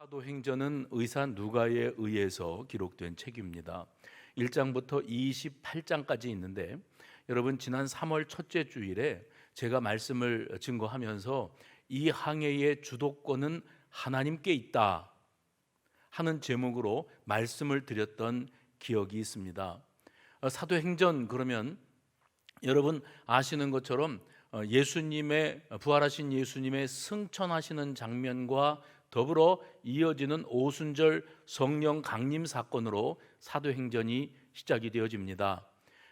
사도행전은 의사 누가에 의해서 기록된 책입니다. 1장부터 28장까지 있는데 여러분 지난 3월 첫째 주일에 제가 말씀을 증거하면서 이 항해의 주도권은 하나님께 있다 하는 제목으로 말씀을 드렸던 기억이 있습니다. 사도행전 그러면 여러분 아시는 것처럼 예수님의 부활하신 예수님의 승천하시는 장면과 더불어 이어지는 오순절 성령 강림 사건으로 사도행전이 시작이 되어집니다.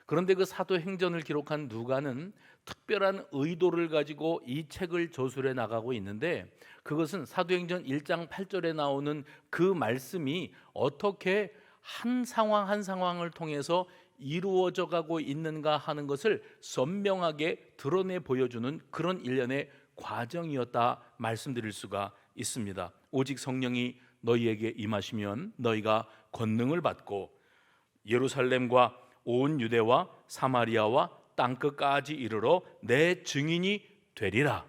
그런데 그 사도행전을 기록한 누가는 특별한 의도를 가지고 이 책을 저술해 나가고 있는데 그것은 사도행전 1장 8절에 나오는 그 말씀이 어떻게 한 상황 한 상황을 통해서 이루어져 가고 있는가 하는 것을 선명하게 드러내 보여주는 그런 일련의 과정이었다 말씀드릴 수가 있습니다. 오직 성령이 너희에게 임하시면 너희가 권능을 받고 예루살렘과 온 유대와 사마리아와 땅끝까지 이르러 내 증인이 되리라.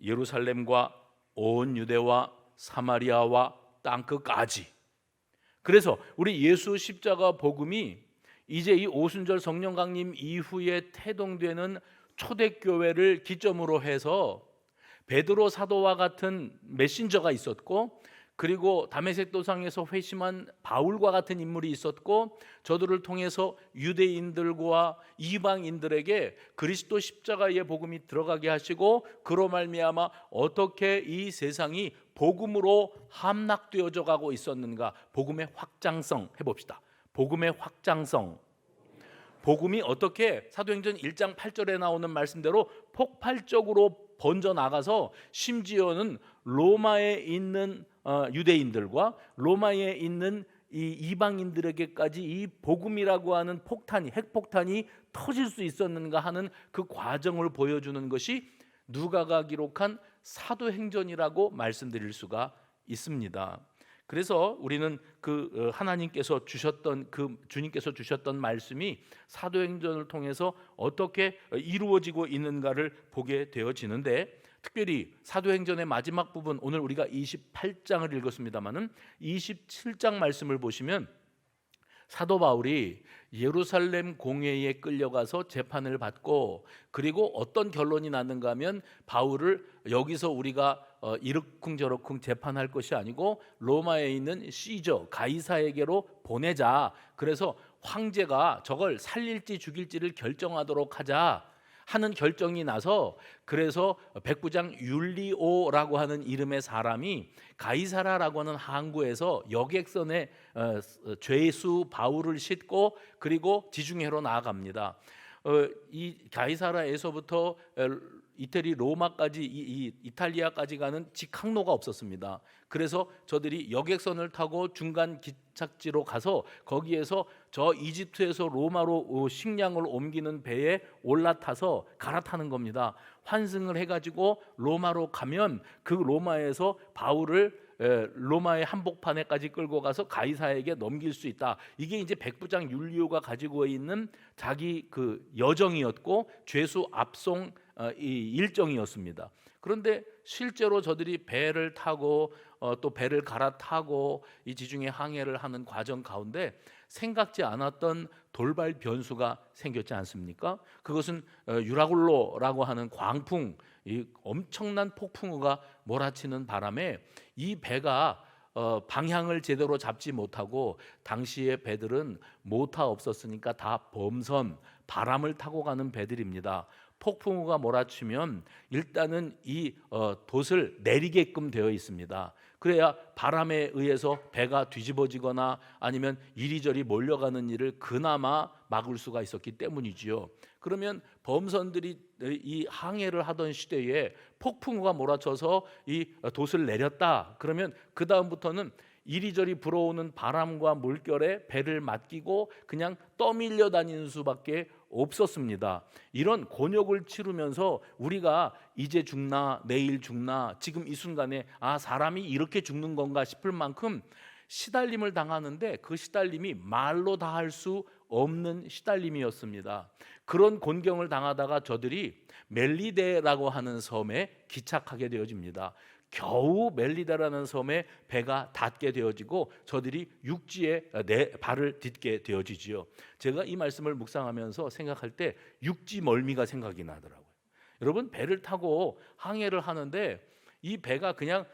예루살렘과 온 유대와 사마리아와 땅끝까지. 그래서 우리 예수 십자가 복음이 이제 이 오순절 성령 강림 이후에 태동되는 초대교회를 기점으로 해서 베드로 사도와 같은 메신저가 있었고, 그리고 다메섹 도상에서 회심한 바울과 같은 인물이 있었고, 저들을 통해서 유대인들과 이방인들에게 그리스도 십자가의 복음이 들어가게 하시고, 그로 말미암아 어떻게 이 세상이 복음으로 함락되어져 가고 있었는가. 복음의 확장성 해봅시다. 복음의 확장성. 복음이 어떻게 사도행전 1장 8절에 나오는 말씀대로 폭발적으로 번져나가서 심지어는 로마에 있는 유대인들과 로마에 있는 이 이방인들에게까지 이 복음이라고 하는 폭탄이, 핵폭탄이 터질 수 있었는가 하는 그 과정을 보여주는 것이 누가가 기록한 사도행전이라고 말씀드릴 수가 있습니다. 그래서 우리는 그 하나님께서 주셨던 그 주님께서 주셨던 말씀이 사도행전을 통해서 어떻게 이루어지고 있는가를 보게 되어지는데, 특별히 사도행전의 마지막 부분, 오늘 우리가 28장을 읽었습니다마는 27장 말씀을 보시면 사도 바울이 예루살렘 공회에 끌려가서 재판을 받고, 그리고 어떤 결론이 났는가 하면 바울을 여기서 우리가 이러쿵저러쿵 재판할 것이 아니고 로마에 있는 시저 가이사에게로 보내자. 그래서 황제가 저걸 살릴지 죽일지를 결정하도록 하자 하는 결정이 나서, 그래서 백부장 율리오라고 하는 이름의 사람이 가이사라라고 하는 항구에서 여객선에 죄수 바울을 싣고 그리고 지중해로 나아갑니다. 이 가이사라에서부터 이태리 로마까지 이탈리아까지 가는 직항로가 없었습니다. 그래서 저들이 여객선을 타고 중간 기착지로 가서 거기에서 저 이집트에서 로마로 식량을 옮기는 배에 올라타서 갈아타는 겁니다. 환승을 해가지고 로마로 가면 그 로마에서 바울을 로마의 한복판에까지 끌고 가서 가이사에게 넘길 수 있다. 이게 이제 백부장 율리오가 가지고 있는 자기 그 여정이었고 죄수 압송 이 일정이었습니다. 그런데 실제로 저들이 배를 타고 또 배를 갈아타고 이 지중해 항해를 하는 과정 가운데 생각지 않았던 돌발 변수가 생겼지 않습니까? 그것은 유라굴로라고 하는 광풍, 이 엄청난 폭풍우가 몰아치는 바람에 이 배가 방향을 제대로 잡지 못하고, 당시의 배들은 모터 없었으니까 다 범선, 바람을 타고 가는 배들입니다. 폭풍우가 몰아치면 일단은 이 돛을 내리게끔 되어 있습니다. 그래야 바람에 의해서 배가 뒤집어지거나 아니면 이리저리 몰려가는 일을 그나마 막을 수가 있었기 때문이지요. 그러면 범선들이 이 항해를 하던 시대에 폭풍우가 몰아쳐서 이 돛을 내렸다. 그러면 그 다음부터는 이리저리 불어오는 바람과 물결에 배를 맡기고 그냥 떠밀려 다니는 수밖에 없었습니다. 이런 곤욕을 치르면서 우리가 이제 죽나 내일 죽나 지금 이 순간에 사람이 이렇게 죽는 건가 싶을 만큼 시달림을 당하는데, 그 시달림이 말로 다 할 수 없는 시달림이었습니다. 그런 곤경을 당하다가 저들이 멜리데라고 하는 섬에 기착하게 되어집니다. 겨우 멜리다라는 섬에 배가 닿게 되어지고 저들이 육지에 발을 딛게 되어지지요. 제가 이 말씀을 묵상하면서 생각할 때 육지 멀미가 생각이 나더라고요. 여러분, 배를 타고 항해를 하는데 이 배가 그냥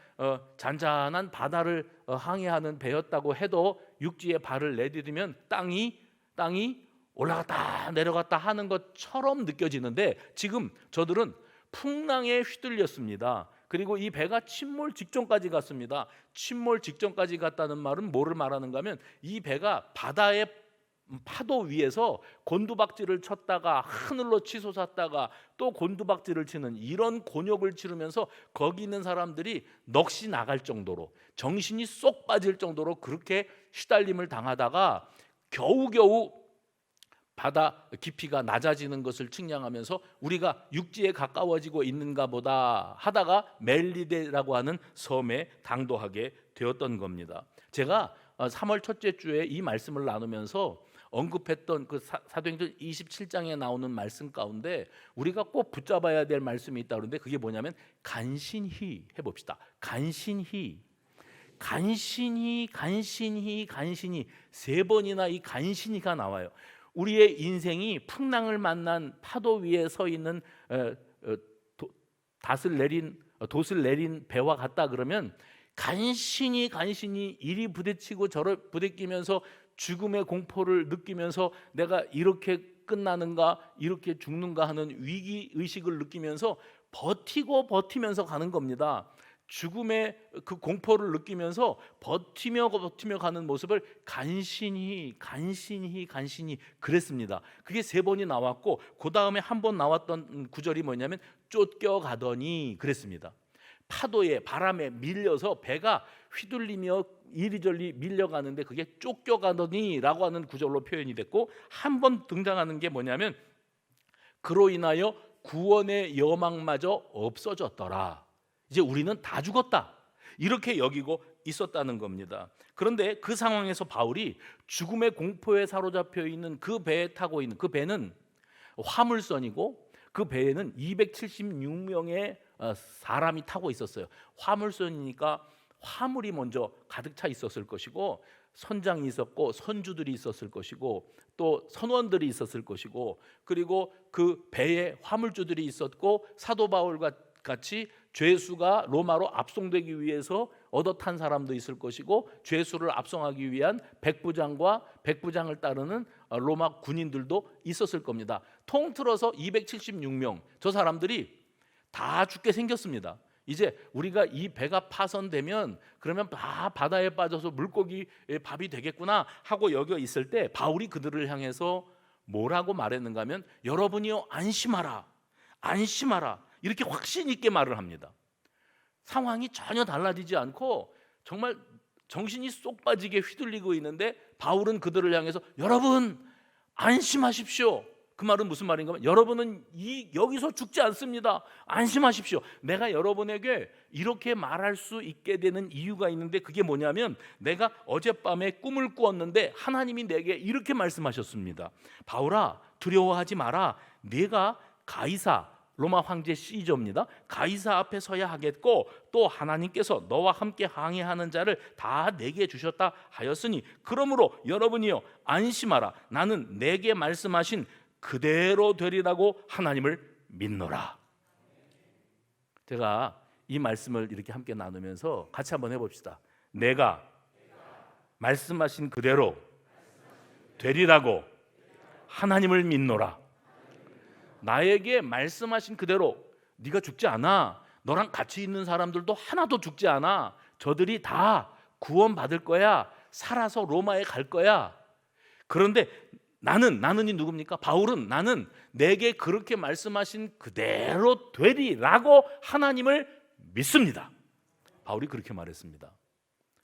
잔잔한 바다를 항해하는 배였다고 해도 육지에 발을 내디디면 땅이 올라갔다 내려갔다 하는 것처럼 느껴지는데, 지금 저들은 풍랑에 휘둘렸습니다. 그리고 이 배가 침몰 직전까지 갔습니다. 침몰 직전까지 갔다는 말은 뭐를 말하는가 하면, 이 배가 바다의 파도 위에서 곤두박질을 쳤다가 하늘로 치솟았다가 또 곤두박질을 치는 이런 곤욕을 치르면서 거기 있는 사람들이 넋이 나갈 정도로, 정신이 쏙 빠질 정도로 그렇게 시달림을 당하다가 겨우겨우 바다 깊이가 낮아지는 것을 측량하면서 우리가 육지에 가까워지고 있는가 보다 하다가 멜리데라고 하는 섬에 당도하게 되었던 겁니다. 제가 3월 첫째 주에 이 말씀을 나누면서 언급했던 그 사도행전 27장에 나오는 말씀 가운데 우리가 꼭 붙잡아야 될 말씀이 있다 그러는데, 그게 뭐냐면 간신히 해봅시다. 간신히 세 번이나 이 간신히가 나와요. 우리의 인생이 풍랑을 만난 파도 위에 서 있는 돛을 내린 배와 같다 그러면, 간신히 이리 부딪히고 저리 부딪히면서 죽음의 공포를 느끼면서 내가 이렇게 끝나는가 이렇게 죽는가 하는 위기 의식을 느끼면서 버티면서 가는 겁니다. 죽음의 그 공포를 느끼면서 버티며 가는 모습을 간신히 그랬습니다. 그게 세 번이 나왔고, 그 다음에 한 번 나왔던 구절이 뭐냐면 쫓겨가더니 그랬습니다. 파도에 바람에 밀려서 배가 휘둘리며 이리저리 밀려가는데 그게 쫓겨가더니라고 하는 구절로 표현이 됐고, 한 번 등장하는 게 뭐냐면 그로 인하여 구원의 여망마저 없어졌더라. 이제 우리는 다 죽었다 이렇게 여기고 있었다는 겁니다. 그런데 그 상황에서 바울이 죽음의 공포에 사로잡혀 있는 그 배에 타고 있는, 그 배는 화물선이고 그 배에는 276명의 사람이 타고 있었어요. 화물선이니까 화물이 먼저 가득 차 있었을 것이고, 선장이 있었고 선주들이 있었을 것이고 또 선원들이 있었을 것이고, 그리고 그 배에 화물주들이 있었고, 사도 바울과 같이 죄수가 로마로 압송되기 위해서 얻어 탄 사람도 있을 것이고, 죄수를 압송하기 위한 백부장과 백부장을 따르는 로마 군인들도 있었을 겁니다. 통틀어서 276명, 저 사람들이 다 죽게 생겼습니다. 이제 우리가 이 배가 파손되면 그러면 다 바다에 빠져서 물고기 밥이 되겠구나 하고 여겨 있을 때, 바울이 그들을 향해서 뭐라고 말했는가 하면 여러분이요 안심하라 이렇게 확신 있게 말을 합니다. 상황이 전혀 달라지지 않고 정말 정신이 쏙 빠지게 휘둘리고 있는데 바울은 그들을 향해서 여러분 안심하십시오. 그 말은 무슨 말인가 하면 여러분은 여기서 죽지 않습니다. 안심하십시오. 내가 여러분에게 이렇게 말할 수 있게 되는 이유가 있는데, 그게 뭐냐면 내가 어젯밤에 꿈을 꾸었는데 하나님이 내게 이렇게 말씀하셨습니다. 바울아, 두려워하지 마라. 네가 가이사, 로마 황제 시저입니다. 가이사 앞에 서야 하겠고 또 하나님께서 너와 함께 항해하는 자를 다 내게 주셨다 하였으니, 그러므로 여러분이요 안심하라. 나는 내게 말씀하신 그대로 되리라고 하나님을 믿노라. 제가 이 말씀을 이렇게 함께 나누면서 같이 한번 해봅시다. 내가 말씀하신 그대로 되리라고 하나님을 믿노라. 나에게 말씀하신 그대로 네가 죽지 않아. 너랑 같이 있는 사람들도 하나도 죽지 않아. 저들이 다 구원받을 거야. 살아서 로마에 갈 거야. 그런데 나는이 누굽니까? 바울은 나는 내게 그렇게 말씀하신 그대로 되리라고 하나님을 믿습니다. 바울이 그렇게 말했습니다.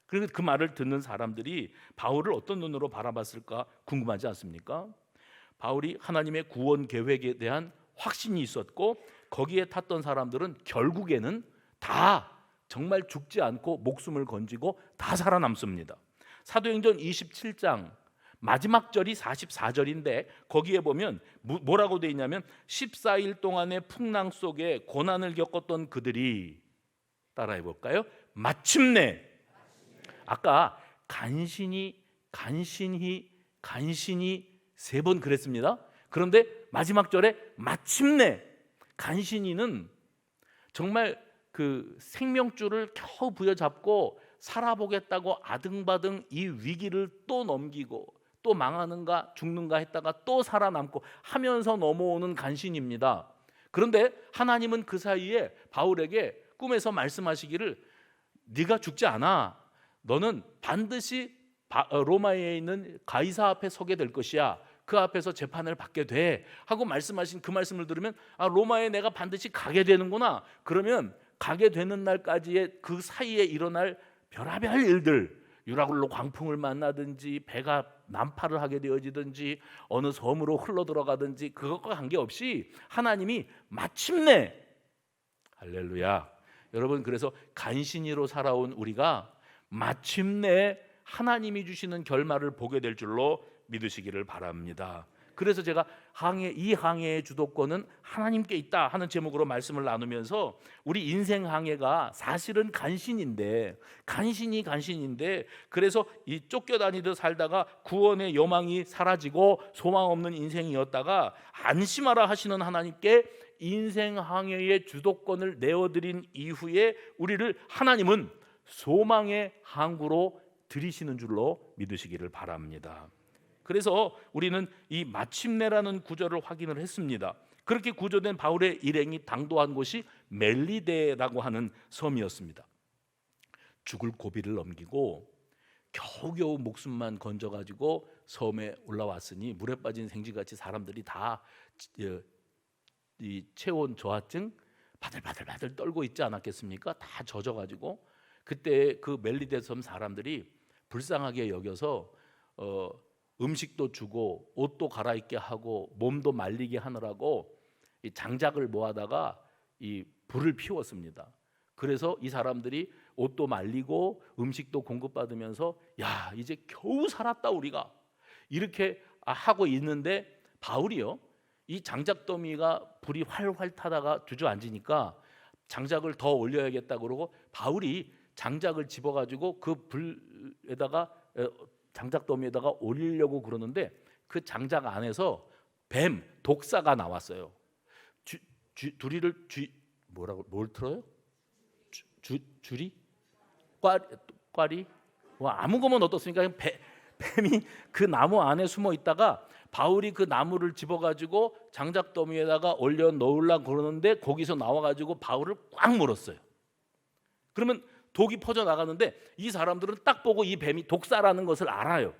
그런데 그 말을 듣는 사람들이 바울을 어떤 눈으로 바라봤을까 궁금하지 않습니까? 바울이 하나님의 구원 계획에 대한 확신이 있었고, 거기에 탔던 사람들은 결국에는 다 정말 죽지 않고 목숨을 건지고 다 살아남습니다. 사도행전 27장 마지막 절이 44절인데 거기에 보면 뭐라고 되어 있냐면 14일 동안의 풍랑 속에 고난을 겪었던 그들이 따라해 볼까요? 마침내. 아까 간신히 세 번 그랬습니다. 그런데 마지막 절에 마침내. 간신히는 정말 그 생명줄을 겨우 부여잡고 살아보겠다고 아등바등 이 위기를 또 넘기고 또 망하는가 죽는가 했다가 또 살아남고 하면서 넘어오는 간신입니다. 그런데 하나님은 그 사이에 바울에게 꿈에서 말씀하시기를 네가 죽지 않아. 너는 반드시 로마에 있는 가이사 앞에 서게 될 것이야. 그 앞에서 재판을 받게 돼 하고 말씀하신 그 말씀을 들으면 로마에 내가 반드시 가게 되는구나. 그러면 가게 되는 날까지의 그 사이에 일어날 별의별 일들, 유라굴로 광풍을 만나든지 배가 난파를 하게 되어지든지 어느 섬으로 흘러들어가든지 그것과 관계없이 하나님이 마침내, 할렐루야. 여러분, 그래서 간신히로 살아온 우리가 마침내 하나님이 주시는 결말을 보게 될 줄로 믿으시기를 바랍니다. 그래서 제가 이 항해의 주도권은 하나님께 있다 하는 제목으로 말씀을 나누면서 우리 인생 항해가 사실은 간신인데 그래서 이 쫓겨다니듯 살다가 구원의 여망이 사라지고 소망 없는 인생이었다가 안심하라 하시는 하나님께 인생 항해의 주도권을 내어드린 이후에 우리를 하나님은 소망의 항구로 들이시는 줄로 믿으시기를 바랍니다. 그래서 우리는 이 마침내라는 구절을 확인을 했습니다. 그렇게 구조된 바울의 일행이 당도한 곳이 멜리데라고 하는 섬이었습니다. 죽을 고비를 넘기고 겨우겨우 목숨만 건져가지고 섬에 올라왔으니 물에 빠진 생쥐같이 사람들이 다 이 체온 저하증 바들바들 떨고 있지 않았겠습니까? 다 젖어가지고 그때 그 멜리데 섬 사람들이 불쌍하게 여겨서 음식도 주고 옷도 갈아입게 하고 몸도 말리게 하느라고 이 장작을 모아다가 이 불을 피웠습니다. 그래서 이 사람들이 옷도 말리고 음식도 공급받으면서 야, 이제 겨우 살았다 우리가 이렇게 하고 있는데 바울이요, 이 장작더미가 불이 활활 타다가 주저앉으니까 장작을 더 올려야겠다 그러고 바울이 장작을 집어가지고 그 불에다가 장작더미에다가 올리려고 그러는데 그 장작 안에서 뱀, 독사가 나왔어요. 두리를 뭘 틀어요? 줄이? 꽈리? 아무 거면 어떻습니까? 뱀이 그 나무 안에 숨어 있다가 바울이 그 나무를 집어가지고 장작더미에다가 올려 넣으려고 그러는데 거기서 나와가지고 바울을 꽉 물었어요. 그러면 독이 퍼져나가는데 이 사람들은 딱 보고 이 뱀이 독사라는 것을 알아요.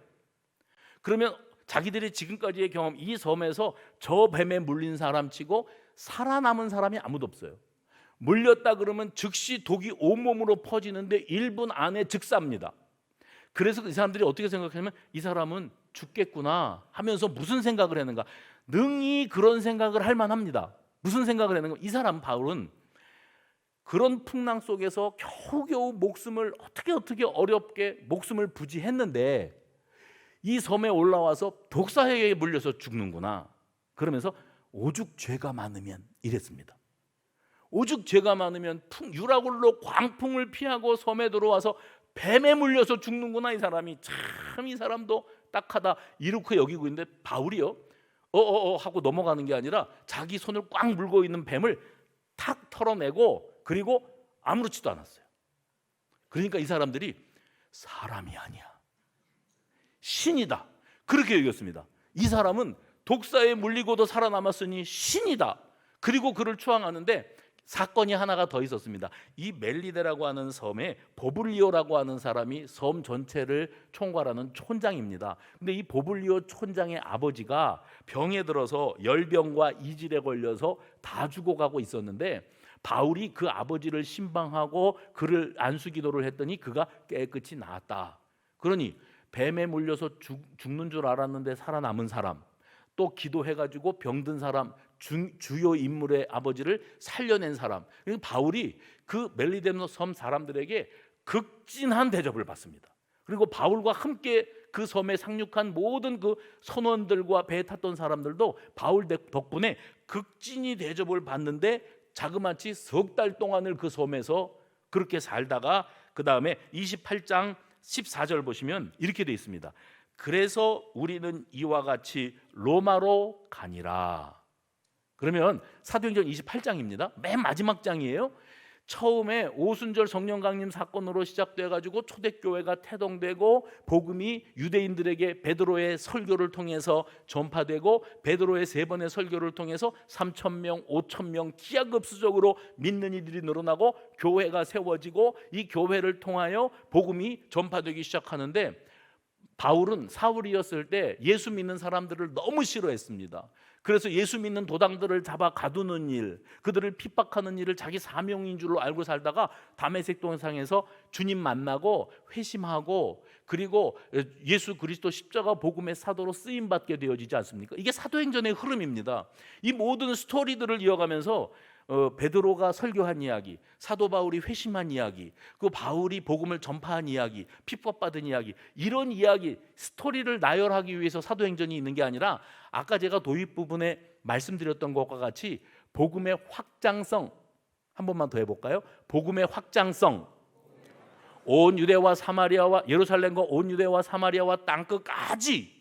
그러면 자기들이 지금까지의 경험, 이 섬에서 저 뱀에 물린 사람 치고 살아남은 사람이 아무도 없어요. 물렸다 그러면 즉시 독이 온몸으로 퍼지는데 1분 안에 즉사입니다. 그래서 이 사람들이 어떻게 생각하냐면 이 사람은 죽겠구나 하면서 무슨 생각을 했는가? 능히 그런 생각을 할 만합니다. 무슨 생각을 했는가? 이 사람 바울은 그런 풍랑 속에서 겨우겨우 목숨을 어떻게 어렵게 목숨을 부지했는데 이 섬에 올라와서 독사에게 물려서 죽는구나. 그러면서 오죽 죄가 많으면 이랬습니다. 오죽 죄가 많으면 유라굴로 광풍을 피하고 섬에 들어와서 뱀에 물려서 죽는구나. 이 사람이 참, 이 사람도 딱하다 이렇게 여기고 있는데 바울이요 하고 넘어가는 게 아니라 자기 손을 꽉 물고 있는 뱀을 탁 털어내고 그리고 아무렇지도 않았어요. 그러니까 이 사람들이 사람이 아니야, 신이다 그렇게 여겼습니다. 이 사람은 독사에 물리고도 살아남았으니 신이다. 그리고 그를 추앙하는데 사건이 하나가 더 있었습니다. 이 멜리데라고 하는 섬에 보블리오라고 하는 사람이 섬 전체를 총괄하는 촌장입니다. 근데 이 보블리오 촌장의 아버지가 병에 들어서 열병과 이질에 걸려서 다 죽어가고 있었는데 바울이 그 아버지를 신방하고 그를 안수기도를 했더니 그가 깨끗이 나았다. 그러니 뱀에 물려서 죽는 줄 알았는데 살아남은 사람, 또 기도해가지고 병든 사람, 주요 인물의 아버지를 살려낸 사람. 바울이 그 멜리데노 섬 사람들에게 극진한 대접을 받습니다. 그리고 바울과 함께 그 섬에 상륙한 모든 그 선원들과 배에 탔던 사람들도 바울 덕분에 극진히 대접을 받는데 자그마치 석 달 동안을 그 섬에서 그렇게 살다가 그 다음에 28장 14절 보시면 이렇게 되어 있습니다. 그래서 우리는 이와 같이 로마로 가니라. 그러면 사도행전 28장입니다. 맨 마지막 장이에요. 처음에 오순절 성령 강림 사건으로 시작돼 가지고 초대교회가 태동되고 복음이 유대인들에게 베드로의 설교를 통해서 전파되고 베드로의 세 번의 설교를 통해서 3,000명, 5,000명 기하급수적으로 믿는 이들이 늘어나고 교회가 세워지고 이 교회를 통하여 복음이 전파되기 시작하는데 바울은 사울이었을 때 예수 믿는 사람들을 너무 싫어했습니다. 그래서 예수 믿는 도당들을 잡아 가두는 일, 그들을 핍박하는 일을 자기 사명인 줄로 알고 살다가 다메섹 동상에서 주님 만나고 회심하고 그리고 예수 그리스도 십자가 복음의 사도로 쓰임 받게 되어지지 않습니까? 이게 사도행전의 흐름입니다. 이 모든 스토리들을 이어가면서 베드로가 설교한 이야기, 사도 바울이 회심한 이야기, 그 바울이 복음을 전파한 이야기, 핍박받은 이야기, 이런 이야기 스토리를 나열하기 위해서 사도행전이 있는 게 아니라 아까 제가 도입 부분에 말씀드렸던 것과 같이 복음의 확장성, 한 번만 더 해볼까요? 복음의 확장성, 온 유대와 사마리아와 예루살렘과 온 유대와 사마리아와 땅끝까지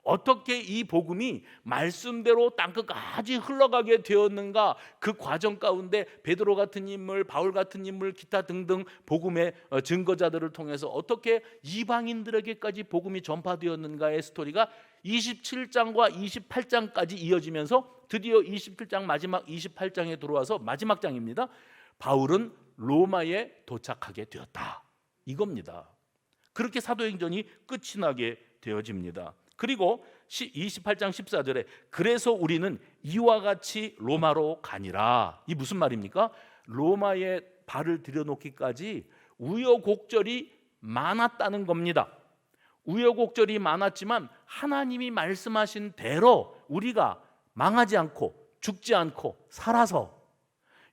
어떻게 이 복음이 말씀대로 땅끝까지 흘러가게 되었는가, 그 과정 가운데 베드로 같은 인물, 바울 같은 인물, 기타 등등 복음의 증거자들을 통해서 어떻게 이방인들에게까지 복음이 전파되었는가의 스토리가 27장과 28장까지 이어지면서 드디어 27장 마지막 28장에 들어와서 마지막 장입니다. 바울은 로마에 도착하게 되었다, 이겁니다. 그렇게 사도행전이 끝이 나게 되어집니다. 그리고 28장 14절에 그래서 우리는 이와 같이 로마로 가니라. 이 무슨 말입니까? 로마에 발을 들여놓기까지 우여곡절이 많았다는 겁니다. 우여곡절이 많았지만 하나님이 말씀하신 대로 우리가 망하지 않고 죽지 않고 살아서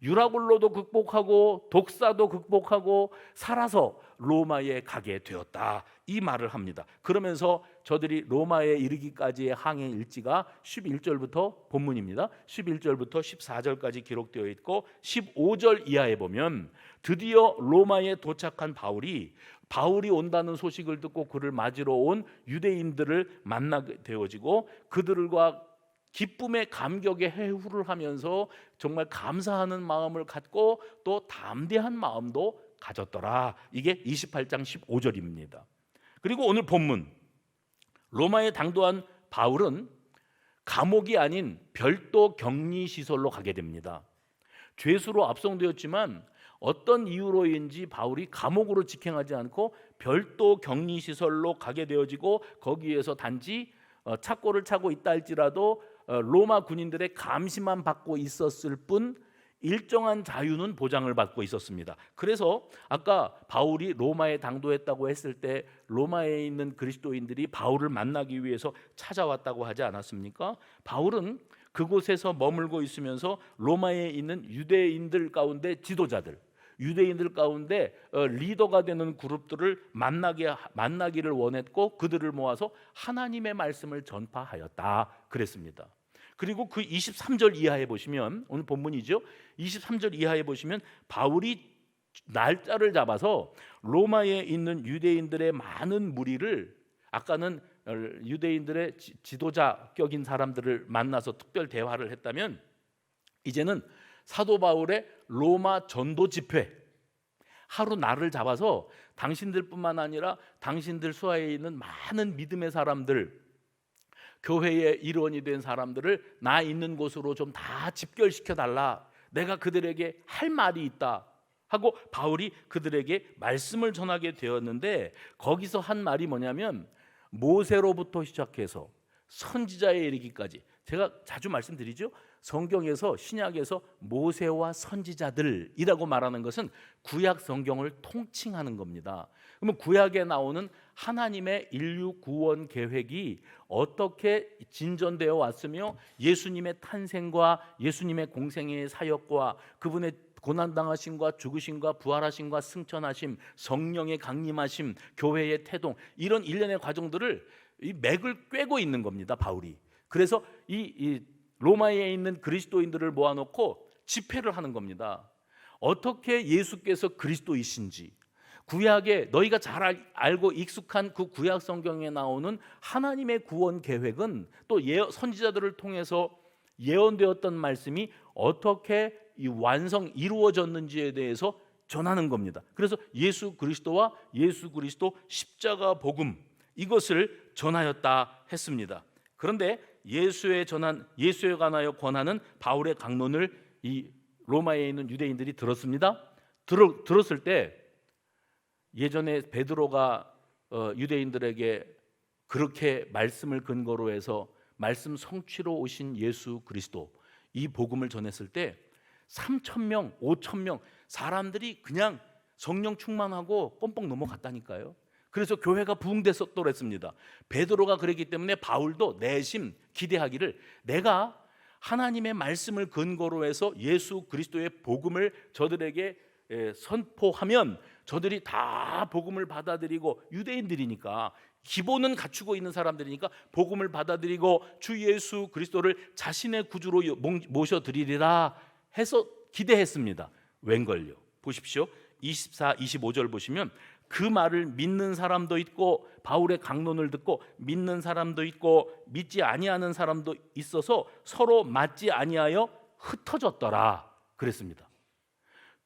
유라굴로도 극복하고 독사도 극복하고 살아서 로마에 가게 되었다, 이 말을 합니다. 그러면서 저들이 로마에 이르기까지의 항해 일지가 11절부터 본문입니다. 11절부터 14절까지 기록되어 있고 15절 이하에 보면 드디어 로마에 도착한 바울이 온다는 소식을 듣고 그를 맞으러 온 유대인들을 만나게 되어지고 그들과 기쁨의 감격의 해후를 하면서 정말 감사하는 마음을 갖고 또 담대한 마음도 가졌더라. 이게 28장 15절입니다. 그리고 오늘 본문 로마에 당도한 바울은 감옥이 아닌 별도 격리시설로 가게 됩니다. 죄수로 압송되었지만 어떤 이유로인지 바울이 감옥으로 직행하지 않고 별도 격리시설로 가게 되어지고 거기에서 단지 착고를 차고 있다 할지라도 로마 군인들의 감시만 받고 있었을 뿐 일정한 자유는 보장을 받고 있었습니다. 그래서 아까 바울이 로마에 당도했다고 했을 때 로마에 있는 그리스도인들이 바울을 만나기 위해서 찾아왔다고 하지 않았습니까? 바울은 그곳에서 머물고 있으면서 로마에 있는 유대인들 가운데 지도자들, 유대인들 가운데 리더가 되는 그룹들을 만나기를 원했고 그들을 모아서 하나님의 말씀을 전파하였다 그랬습니다. 그리고 그 23절 이하에 보시면 오늘 본문이죠. 23절 이하에 보시면 바울이 날짜를 잡아서 로마에 있는 유대인들의 많은 무리를, 아까는 유대인들의 지도자격인 사람들을 만나서 특별 대화를 했다면 이제는 사도 바울의 로마 전도 집회, 하루 날을 잡아서 당신들뿐만 아니라 당신들 수하에 있는 많은 믿음의 사람들, 교회의 일원이 된 사람들을 나 있는 곳으로 좀 다 집결시켜 달라, 내가 그들에게 할 말이 있다 하고 바울이 그들에게 말씀을 전하게 되었는데 거기서 한 말이 뭐냐면 모세로부터 시작해서 선지자에 이르기까지, 제가 자주 말씀드리죠. 성경에서, 신약에서 모세와 선지자들이라고 말하는 것은 구약 성경을 통칭하는 겁니다. 그러면 구약에 나오는 하나님의 인류 구원 계획이 어떻게 진전되어 왔으며 예수님의 탄생과 예수님의 공생의 사역과 그분의 고난당하심과 죽으심과 부활하심과 승천하심, 성령의 강림하심, 교회의 태동, 이런 일련의 과정들을 이 맥을 꿰고 있는 겁니다, 바울이. 그래서 이 로마에 있는 그리스도인들을 모아놓고 집회를 하는 겁니다. 어떻게 예수께서 그리스도이신지, 구약에 너희가 잘 알고 익숙한 그 구약 성경에 나오는 하나님의 구원 계획은 또 선지자들을 통해서 예언되었던 말씀이 어떻게 이 완성 이루어졌는지에 대해서 전하는 겁니다. 그래서 예수 그리스도와 예수 그리스도 십자가 복음, 이것을 전하였다 했습니다. 그런데 예수에 관하여 권하는 바울의 강론을 이 로마에 있는 유대인들이 들었습니다. 들었을 때 예전에 베드로가 유대인들에게 그렇게 말씀을 근거로 해서 말씀 성취로 오신 예수 그리스도, 이 복음을 전했을 때 3,000명, 5,000명 사람들이 그냥 성령 충만하고 뻥뻥 넘어갔다니까요. 그래서 교회가 부흥됐었더랬습니다. 베드로가 그랬기 때문에 바울도 내심 기대하기를, 내가 하나님의 말씀을 근거로 해서 예수 그리스도의 복음을 저들에게 선포하면 저들이 다 복음을 받아들이고, 유대인들이니까 기본은 갖추고 있는 사람들이니까 복음을 받아들이고 주 예수 그리스도를 자신의 구주로 모셔드리리라 해서 기대했습니다. 웬걸요? 보십시오. 24, 25절 보시면 그 말을 믿는 사람도 있고, 바울의 강론을 듣고 믿는 사람도 있고 믿지 아니하는 사람도 있어서 서로 맞지 아니하여 흩어졌더라 그랬습니다.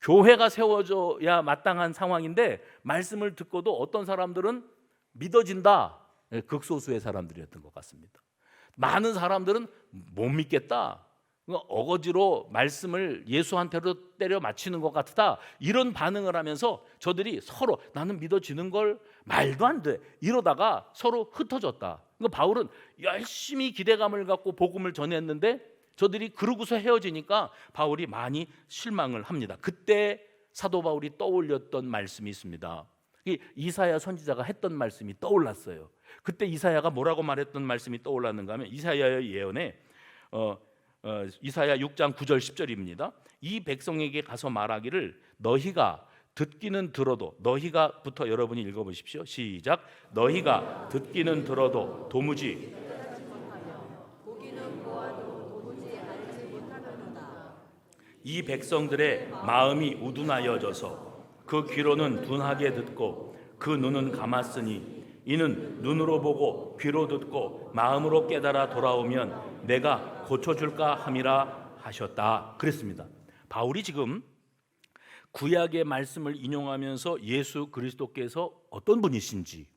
교회가 세워져야 마땅한 상황인데 말씀을 듣고도 어떤 사람들은 믿어진다, 극소수의 사람들이었던 것 같습니다. 많은 사람들은 못 믿겠다, 어거지로 말씀을 예수한테로 때려 맞히는 것 같다, 이런 반응을 하면서 저들이 서로 나는 믿어지는 걸 말도 안 돼 이러다가 서로 흩어졌다. 그러니까 바울은 열심히 기대감을 갖고 복음을 전했는데 저들이 그러고서 헤어지니까 바울이 많이 실망을 합니다. 그때 사도 바울이 떠올렸던 말씀이 있습니다. 이사야 선지자가 했던 말씀이 떠올랐어요. 그때 이사야가 뭐라고 말했던 말씀이 떠올랐는가 하면 이사야의 예언에 이사야 6장 9절 10절입니다. 이 백성에게 가서 말하기를 너희가 듣기는 들어도, 너희가부터 여러분이 읽어보십시오. 시작. 너희가 듣기는 들어도 도무지 이 백성들의 마음이 우둔하여져서 그 귀로는 둔하게 듣고 그 눈은 감았으니 이는 눈으로 보고 귀로 듣고 마음으로 깨달아 돌아오면 내가 고쳐줄까 함이라 하셨다 그랬습니다. 바울이 지금 구약의 말씀을 인용하면서 예수 그리스도께서 어떤 분이신지,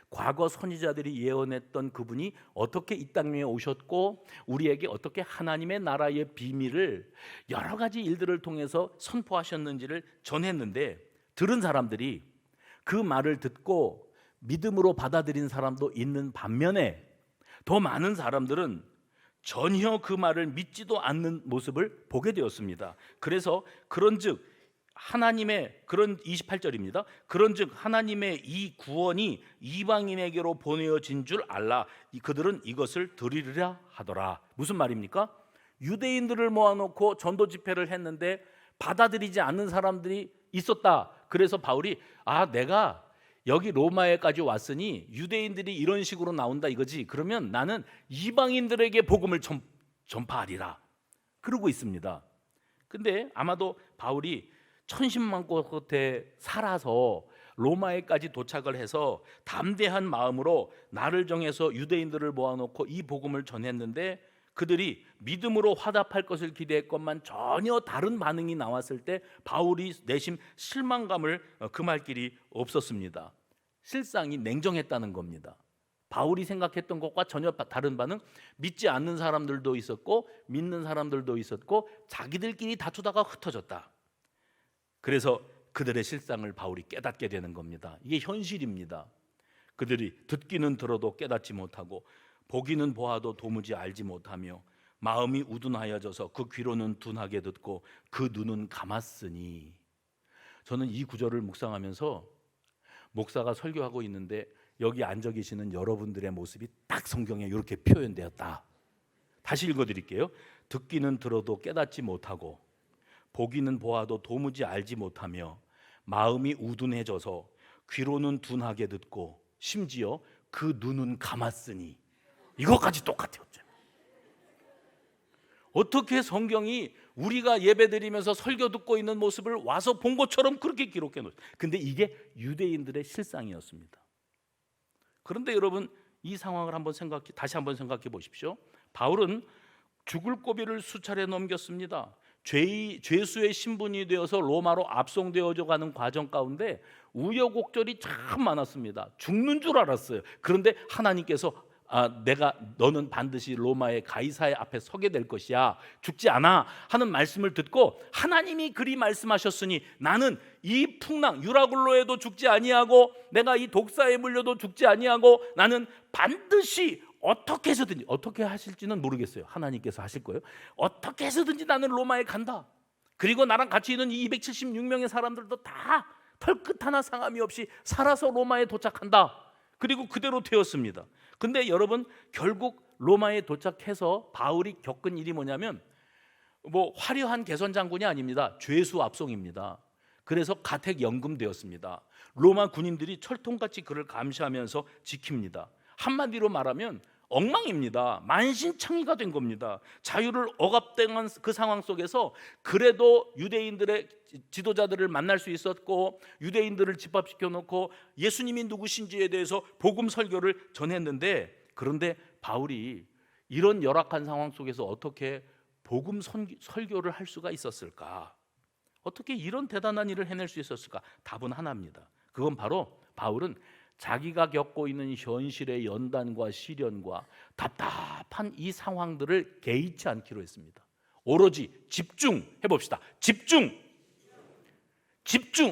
과거 선지자들이 예언했던 그분이 어떻게 이 땅에 오셨고 우리에게 어떻게 하나님의 나라의 비밀을 여러 가지 일들을 통해서 선포하셨는지를 전했는데, 들은 사람들이 그 말을 듣고 믿음으로 받아들인 사람도 있는 반면에 더 많은 사람들은 전혀 그 말을 믿지도 않는 모습을 보게 되었습니다. 그래서 그런즉 하나님의, 그런 28절입니다. 그런즉 하나님의 이 구원이 이방인에게로 보내어진 줄 알라. 그들은 이것을 들으리라 하더라. 무슨 말입니까? 유대인들을 모아놓고 전도 집회를 했는데 받아들이지 않는 사람들이 있었다. 그래서 바울이 내가 여기 로마에까지 왔으니 유대인들이 이런 식으로 나온다 이거지. 그러면 나는 이방인들에게 복음을 전파하리라. 그러고 있습니다. 근데 아마도 바울이 천신만 곳에 살아서 로마에까지 도착을 해서 담대한 마음으로 날을 정해서 유대인들을 모아놓고 이 복음을 전했는데 그들이 믿음으로 화답할 것을 기대했건만 전혀 다른 반응이 나왔을 때 바울이 내심 실망감을 금할 길이 없었습니다. 실상이 냉정했다는 겁니다. 바울이 생각했던 것과 전혀 다른 반응, 믿지 않는 사람들도 있었고 믿는 사람들도 있었고 자기들끼리 다투다가 흩어졌다. 그래서 그들의 실상을 바울이 깨닫게 되는 겁니다. 이게 현실입니다. 그들이 듣기는 들어도 깨닫지 못하고 보기는 보아도 도무지 알지 못하며 마음이 우둔하여져서 그 귀로는 둔하게 듣고 그 눈은 감았으니. 저는 이 구절을 묵상하면서 목사가 설교하고 있는데 여기 앉아 계시는 여러분들의 모습이 딱 성경에 이렇게 표현되었다. 다시 읽어드릴게요. 듣기는 들어도 깨닫지 못하고 보기는 보아도 도무지 알지 못하며 마음이 우둔해져서 귀로는 둔하게 듣고 심지어 그 눈은 감았으니. 이것까지 똑같아요. 어떻게 성경이 우리가 예배드리면서 설교 듣고 있는 모습을 와서 본 것처럼 그렇게 기록해 놓았어요. 근데 이게 유대인들의 실상이었습니다. 그런데 여러분, 이 상황을 다시 한번 생각해 보십시오. 바울은 죽을 고비를 수차례 넘겼습니다. 죄수의 신분이 되어서 로마로 압송되어져 가는 과정 가운데 우여곡절이 참 많았습니다. 죽는 줄 알았어요. 그런데 하나님께서 너는 반드시 로마의 가이사의 앞에 서게 될 것이야, 죽지 않아 하는 말씀을 듣고, 하나님이 그리 말씀하셨으니 나는 이 풍랑 유라굴로에도 죽지 아니하고 내가 이 독사에 물려도 죽지 아니하고 나는 반드시 어떻게 해서든지, 어떻게 하실지는 모르겠어요. 하나님께서 하실 거예요. 어떻게 해서든지 나는 로마에 간다. 그리고 나랑 같이 있는 이 276명의 사람들도 다 털끝 하나 상함이 없이 살아서 로마에 도착한다. 그리고 그대로 되었습니다. 근데 여러분, 결국 로마에 도착해서 바울이 겪은 일이 뭐냐면 화려한 개선 장군이 아닙니다. 죄수 압송입니다. 그래서 가택 연금되었습니다. 로마 군인들이 철통같이 그를 감시하면서 지킵니다. 한마디로 말하면 엉망입니다. 만신창이가 된 겁니다. 자유를 억압당한 그 상황 속에서 그래도 유대인들의 지도자들을 만날 수 있었고, 유대인들을 집합시켜 놓고 예수님이 누구신지에 대해서 복음 설교를 전했는데, 그런데 바울이 이런 열악한 상황 속에서 어떻게 복음 설교를 할 수가 있었을까? 어떻게 이런 대단한 일을 해낼 수 있었을까? 답은 하나입니다. 그건 바로 바울은 자기가 겪고 있는 현실의 연단과 시련과 답답한 이 상황들을 개의치 않기로 했습니다. 오로지 집중해 봅시다. 집중.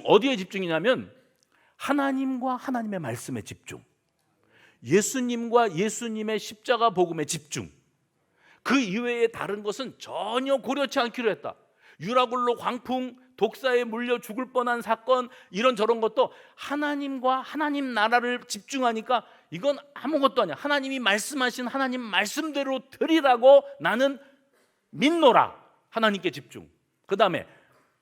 어디에 집중이냐면 하나님과 하나님의 말씀에 집중, 예수님과 예수님의 십자가 복음에 집중. 그 이외에 다른 것은 전혀 고려치 않기로 했다. 유라굴로 광풍, 독사에 물려 죽을 뻔한 사건, 이런저런 것도 하나님과 하나님 나라를 집중하니까 이건 아무것도 아니야. 하나님이 말씀하신 하나님 말씀대로 드리라고 나는 믿노라. 하나님께 집중. 그 다음에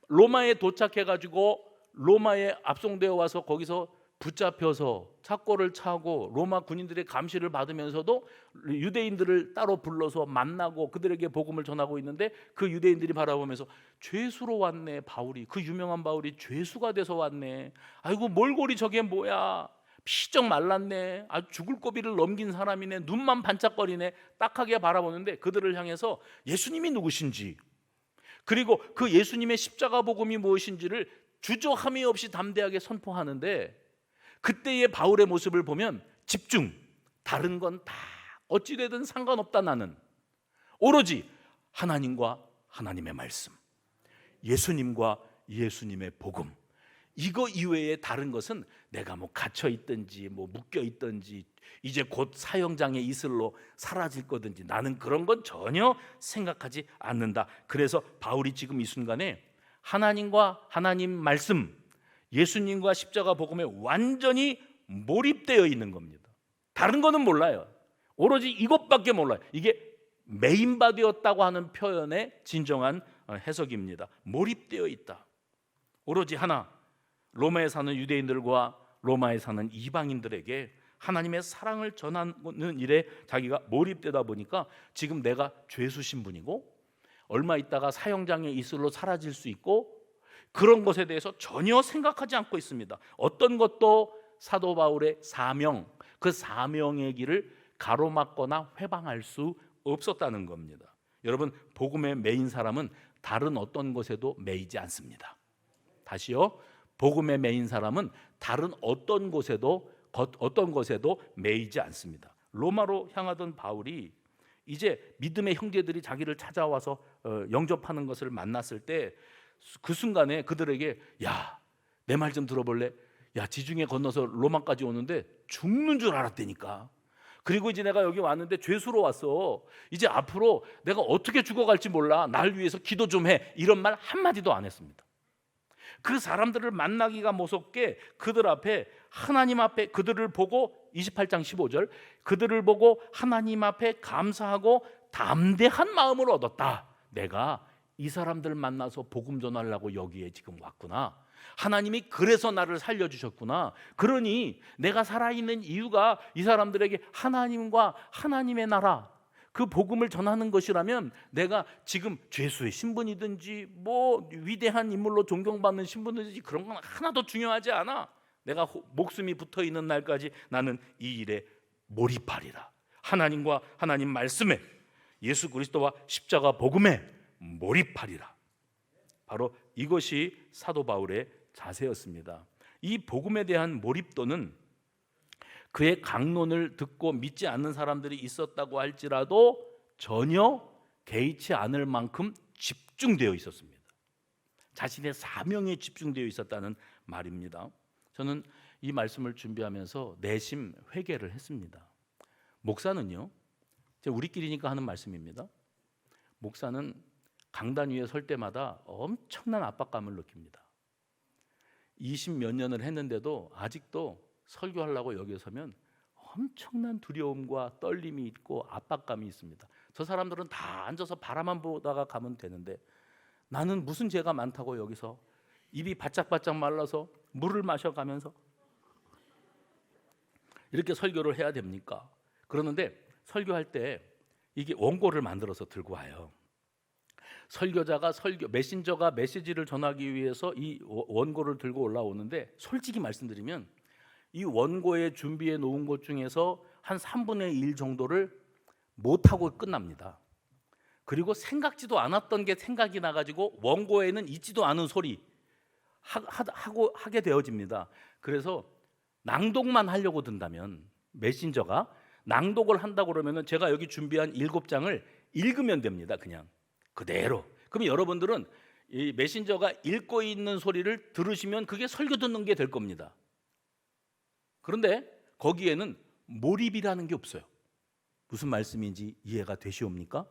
로마에 도착해가지고 로마에 압송되어 와서 거기서 붙잡혀서 착고를 차고 로마 군인들의 감시를 받으면서도 유대인들을 따로 불러서 만나고 그들에게 복음을 전하고 있는데, 그 유대인들이 바라보면서 죄수로 왔네. 바울이, 그 유명한 바울이 죄수가 돼서 왔네. 아이고 몰골이 저게 뭐야, 피적 말랐네. 아주 죽을 고비를 넘긴 사람이네. 눈만 반짝거리네. 딱하게 바라보는데 그들을 향해서 예수님이 누구신지, 그리고 그 예수님의 십자가 복음이 무엇인지를 주저함이 없이 담대하게 선포하는데, 그때의 바울의 모습을 보면 집중, 다른 건 다 어찌되든 상관없다. 나는 오로지 하나님과 하나님의 말씀, 예수님과 예수님의 복음, 이거 이외에 다른 것은 내가 갇혀 있든지 묶여 있든지 이제 곧 사형장에 이슬로 사라질 거든지 나는 그런 건 전혀 생각하지 않는다. 그래서 바울이 지금 이 순간에 하나님과 하나님 말씀, 예수님과 십자가 복음에 완전히 몰입되어 있는 겁니다. 다른 거는 몰라요. 오로지 이것밖에 몰라요. 이게 메인바디였다고 하는 표현의 진정한 해석입니다. 몰입되어 있다. 오로지 하나, 로마에 사는 유대인들과 로마에 사는 이방인들에게 하나님의 사랑을 전하는 일에 자기가 몰입되다 보니까 지금 내가 죄수 신분이고 얼마 있다가 사형장의 이슬로 사라질 수 있고 그런 것에 대해서 전혀 생각하지 않고 있습니다. 어떤 것도 사도 바울의 사명, 그 사명의 길을 가로막거나 회방할 수 없었다는 겁니다. 여러분, 복음의 메인 사람은 다른 어떤 것에도 매이지 않습니다. 다시요, 복음의 메인 사람은 다른 어떤 것에도 매이지 않습니다. 로마로 향하던 바울이 이제 믿음의 형제들이 자기를 찾아와서 영접하는 것을 만났을 때 그 순간에 그들에게 야, 내 말 좀 들어볼래? 야, 지중해 건너서 로마까지 오는데 죽는 줄 알았다니까. 그리고 이제 내가 여기 왔는데 죄수로 왔어. 이제 앞으로 내가 어떻게 죽어갈지 몰라. 날 위해서 기도 좀 해. 이런 말 한마디도 안 했습니다. 그 사람들을 만나기가 무섭게 그들 앞에, 하나님 앞에 그들을 보고 28장 15절, 그들을 보고 하나님 앞에 감사하고 담대한 마음을 얻었다. 내가 이 사람들 만나서 복음 전하려고 여기에 지금 왔구나. 하나님이 그래서 나를 살려주셨구나. 그러니 내가 살아있는 이유가 이 사람들에게 하나님과 하나님의 나라, 그 복음을 전하는 것이라면 내가 지금 죄수의 신분이든지 뭐 위대한 인물로 존경받는 신분이든지 그런 건 하나도 중요하지 않아. 내가 목숨이 붙어 있는 날까지 나는 이 일에 몰입하리라. 하나님과 하나님 말씀에, 예수 그리스도와 십자가 복음에 몰입하리라. 바로 이것이 사도 바울의 자세였습니다. 이 복음에 대한 몰입도는 그의 강론을 듣고 믿지 않는 사람들이 있었다고 할지라도 전혀 개의치 않을 만큼 집중되어 있었습니다. 자신의 사명에 집중되어 있었다는 말입니다. 저는 이 말씀을 준비하면서 내심 회개를 했습니다. 목사는요, 우리끼리니까 하는 말씀입니다. 목사는 강단 위에 설 때마다 엄청난 압박감을 느낍니다. 20몇 년을 했는데도 아직도 설교하려고 여기 서면 엄청난 두려움과 떨림이 있고 압박감이 있습니다. 저 사람들은 다 앉아서 바라만 보다가 가면 되는데 나는 무슨 죄가 많다고 여기서 입이 바짝바짝 말라서 물을 마셔가면서 이렇게 설교를 해야 됩니까? 그러는데 설교할 때 이게 원고를 만들어서 들고 와요. 설교자가 메신저가 메시지를 전하기 위해서 이 원고를 들고 올라오는데 솔직히 말씀드리면 이 원고에 준비해 놓은 것 중에서 한 3분의 1 정도를 못하고 끝납니다. 그리고 생각지도 않았던 게 생각이 나가지고 원고에는 있지도 않은 소리 하게 되어집니다. 그래서 낭독만 하려고 든다면 메신저가 낭독을 한다고 그러면 제가 여기 준비한 7장을 읽으면 됩니다. 그냥 그대로. 그럼 여러분들은 이 메신저가 읽고 있는 소리를 들으시면 그게 설교 듣는 게 될 겁니다. 그런데 거기에는 몰입이라는 게 없어요. 무슨 말씀인지 이해가 되시옵니까?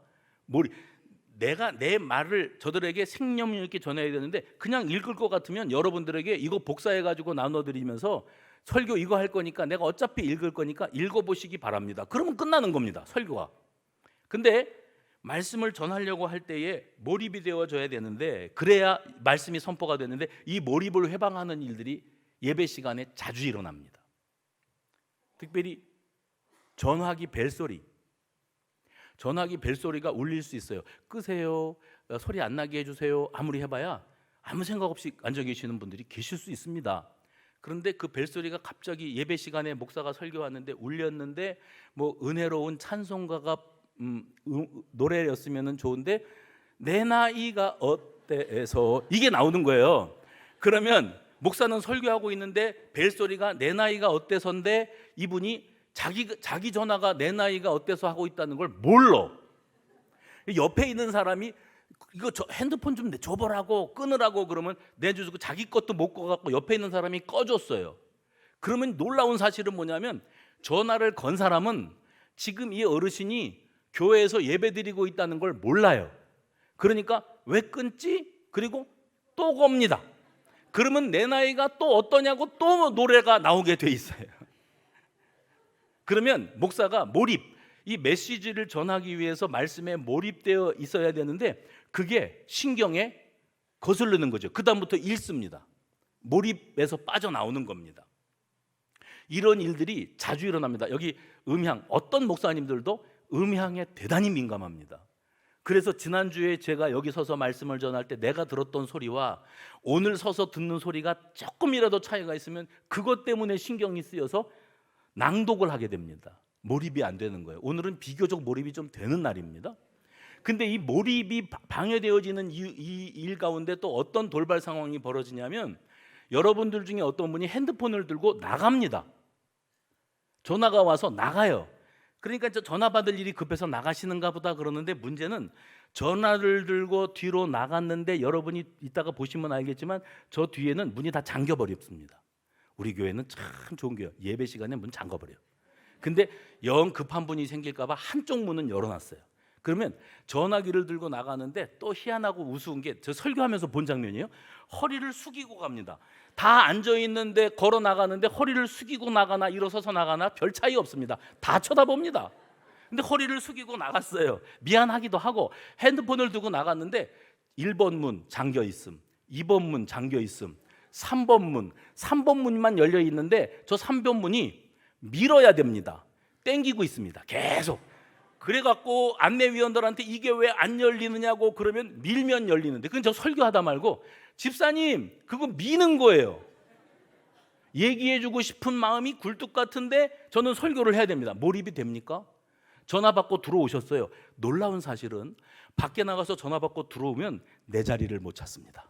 내가 내 말을 저들에게 생명 있게 전해야 되는데 그냥 읽을 것 같으면 여러분들에게 이거 복사해가지고 나눠드리면서 설교 이거 할 거니까 내가 어차피 읽을 거니까 읽어보시기 바랍니다. 그러면 끝나는 겁니다, 설교가. 근데 말씀을 전하려고 할 때에 몰입이 되어져야 되는데 그래야 말씀이 선포가 되는데 이 몰입을 회방하는 일들이 예배 시간에 자주 일어납니다. 특별히 전화기 벨소리가 울릴 수 있어요. 끄세요, 소리 안 나게 해주세요. 아무리 해봐야 아무 생각 없이 앉아 계시는 분들이 계실 수 있습니다. 그런데 그 벨소리가 갑자기 예배 시간에 목사가 설교하는데 울렸는데 뭐 은혜로운 찬송가가 노래였으면 좋은데 내 나이가 어때서 이게 나오는 거예요. 그러면 목사는 설교하고 있는데 벨소리가 내 나이가 어때서인데 이분이 자기 전화가 내 나이가 어때서 하고 있다는 걸 몰라. 옆에 있는 사람이 이거 핸드폰 좀 줘보라고 끊으라고 그러면 내주고 자기 것도 못 꺼갖고 옆에 있는 사람이 꺼줬어요. 그러면 놀라운 사실은 뭐냐면 전화를 건 사람은 지금 이 어르신이 교회에서 예배드리고 있다는 걸 몰라요. 그러니까 왜 끊지? 그리고 또 겁니다. 그러면 내 나이가 또 어떠냐고 또 노래가 나오게 돼 있어요. 그러면 목사가 이 메시지를 전하기 위해서 말씀에 몰입되어 있어야 되는데 그게 신경에 거슬리는 거죠. 그 다음부터 읽습니다. 몰입에서 빠져나오는 겁니다. 이런 일들이 자주 일어납니다. 여기 음향, 어떤 목사님들도 음향에 대단히 민감합니다. 그래서 지난주에 제가 여기 서서 말씀을 전할 때 내가 들었던 소리와 오늘 서서 듣는 소리가 조금이라도 차이가 있으면 그것 때문에 신경이 쓰여서 낭독을 하게 됩니다. 몰입이 안 되는 거예요. 오늘은 비교적 몰입이 좀 되는 날입니다. 근데 이 몰입이 방해되어지는 이 일 가운데 또 어떤 돌발 상황이 벌어지냐면 여러분들 중에 어떤 분이 핸드폰을 들고 나갑니다. 전화가 와서 나가요. 그러니까 전화 받을 일이 급해서 나가시는가 보다 그러는데 문제는 전화를 들고 뒤로 나갔는데 여러분이 이따가 보시면 알겠지만 저 뒤에는 문이 다 잠겨버렸습니다. 우리 교회는 참 좋은 교회예요. 예배 시간에 문 잠궈버려요. 근데 영 급한 분이 생길까 봐 한쪽 문은 열어놨어요. 그러면 전화기를 들고 나가는데 또 희한하고 우스운 게 저 설교하면서 본 장면이에요. 허리를 숙이고 갑니다. 다 앉아있는데 걸어 나가는데 허리를 숙이고 나가나 일어서서 나가나 별 차이 없습니다. 다 쳐다봅니다. 근데 허리를 숙이고 나갔어요. 미안하기도 하고 핸드폰을 두고 나갔는데 1번 문 잠겨 있음, 2번 문 잠겨 있음, 3번 문만 열려 있는데 저 3번 문이 밀어야 됩니다. 땡기고 있습니다. 계속. 그래갖고 안내위원들한테 이게 왜 안 열리느냐고 그러면 밀면 열리는데, 그건 저 설교하다 말고 집사님 그거 미는 거예요. 얘기해주고 싶은 마음이 굴뚝 같은데 저는 설교를 해야 됩니다. 몰입이 됩니까? 전화 받고 들어오셨어요. 놀라운 사실은 밖에 나가서 전화 받고 들어오면 내 자리를 못 찾습니다.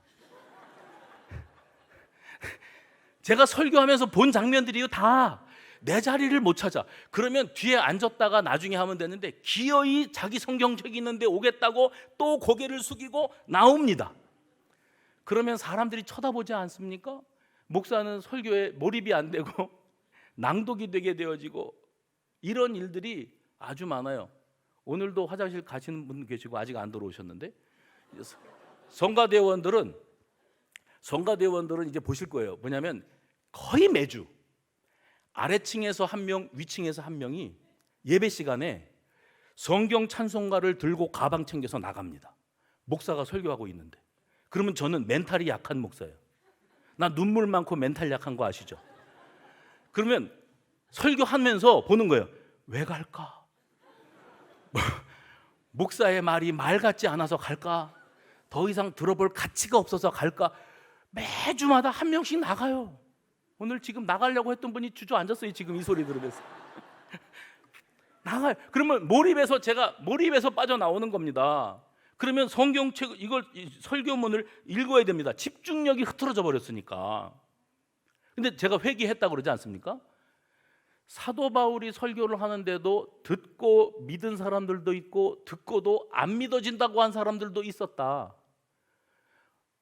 제가 설교하면서 본 장면들이요, 다 내 자리를 못 찾아. 그러면 뒤에 앉았다가 나중에 하면 되는데 기어이 자기 성경책 있는데 오겠다고 또 고개를 숙이고 나옵니다. 그러면 사람들이 쳐다보지 않습니까? 목사는 설교에 몰입이 안 되고 낭독이 되게 되어지고, 이런 일들이 아주 많아요. 오늘도 화장실 가시는 분 계시고 아직 안 들어오셨는데, 성가대원들은 이제 보실 거예요. 뭐냐면 거의 매주 아래층에서 한 명, 위층에서 한 명이 예배 시간에 성경 찬송가를 들고 가방 챙겨서 나갑니다. 목사가 설교하고 있는데. 그러면 저는 멘탈이 약한 목사예요. 나 눈물 많고 멘탈 약한 거 아시죠? 그러면 설교하면서 보는 거예요. 왜 갈까? 목사의 말이 말 같지 않아서 갈까? 더 이상 들어볼 가치가 없어서 갈까? 매주마다 한 명씩 나가요. 오늘 지금 나가려고 했던 분이 주저앉았어요. 지금 이 소리 들으면서 나가요. 그러면 제가 몰입해서 빠져나오는 겁니다. 그러면 성경책, 이걸 설교문을 읽어야 됩니다. 집중력이 흐트러져 버렸으니까. 근데 제가 회개했다고 그러지 않습니까? 사도 바울이 설교를 하는데도 듣고 믿은 사람들도 있고 듣고도 안 믿어진다고 한 사람들도 있었다.